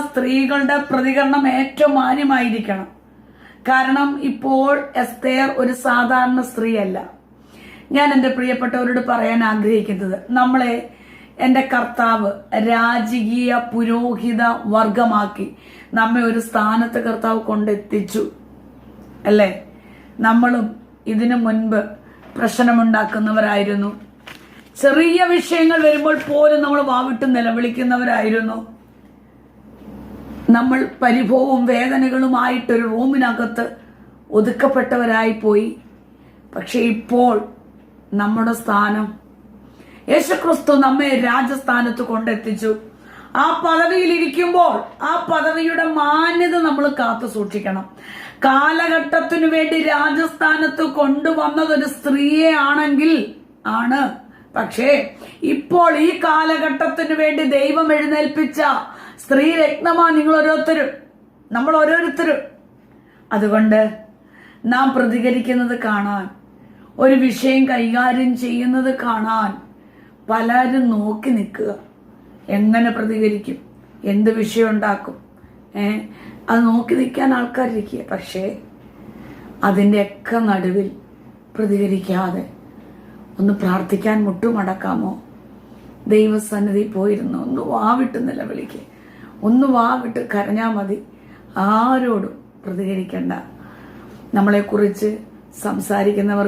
സ്ത്രീകളുടെ പ്രതികരണം ഏറ്റവും മാന്യമായിരിക്കണം. കാരണം ഇപ്പോൾ എസ്തേർ ഒരു സാധാരണ സ്ത്രീയല്ല. ഞാൻ എൻ്റെ പ്രിയപ്പെട്ടവരോട് പറയാൻ ആഗ്രഹിക്കുന്നത്, നമ്മളെ എൻ്റെ കർത്താവ് രാജകീയ പുരോഹിത വർഗമാക്കി നമ്മെ ഒരു സ്ഥാനത്ത് കർത്താവ് കൊണ്ടെത്തിച്ചു അല്ലേ. നമ്മളും ഇതിനു മുൻപ് പ്രശ്നമുണ്ടാക്കുന്നവരായിരുന്നു. ചെറിയ വിഷയങ്ങൾ വരുമ്പോൾ പോലും നമ്മൾ വാവിട്ട് നിലവിളിക്കുന്നവരായിരുന്നു. നമ്മൾ പരിഭവവും വേദനകളുമായിട്ടൊരു റൂമിനകത്ത് ഒതുക്കപ്പെട്ടവരായി പോയി. പക്ഷെ ഇപ്പോൾ നമ്മുടെ സ്ഥാനം, യേശുക്രിസ്തു നമ്മെ രാജസ്ഥാനത്ത് കൊണ്ടെത്തിച്ചു. ആ പദവിയിൽ ഇരിക്കുമ്പോൾ ആ പദവിയുടെ മാന്യത നമ്മൾ കാത്തു സൂക്ഷിക്കണം. കാലഘട്ടത്തിനു വേണ്ടി രാജസ്ഥാനത്ത് കൊണ്ടുവന്നതൊരു സ്ത്രീയെ ആണെങ്കിൽ ആണ്. പക്ഷേ ഇപ്പോൾ ഈ കാലഘട്ടത്തിനു വേണ്ടി ദൈവം എഴുന്നേൽപ്പിച്ച സ്ത്രീ രത്നമാ നിങ്ങൾ ഓരോരുത്തരും, നമ്മൾ ഓരോരുത്തരും. അതുകൊണ്ട് നാം പ്രതികരിക്കുന്നത് കാണാൻ, ഒരു വിഷയം കൈകാര്യം ചെയ്യുന്നത് കാണാൻ പലരും നോക്കി നിൽക്കുക. എങ്ങനെ പ്രതികരിക്കും, എന്ത് വിഷയം ഉണ്ടാക്കും, അത് നോക്കി നിൽക്കാൻ ആൾക്കാരിരിക്കുക. പക്ഷേ അതിൻ്റെയൊക്കെ നടുവിൽ പ്രതികരിക്കാതെ ഒന്ന് പ്രാർത്ഥിക്കാൻ മുട്ടുമടക്കാമോ? ദൈവസന്നിധി പോയിരുന്നു ഒന്ന് വാവിട്ട് നിലവിളിക്കുക, ഒന്ന് വാവിട്ട് കരഞ്ഞാൽ മതി. ആരോടും പ്രതികരിക്കണ്ട. നമ്മളെക്കുറിച്ച് സംസാരിക്കുന്നവർ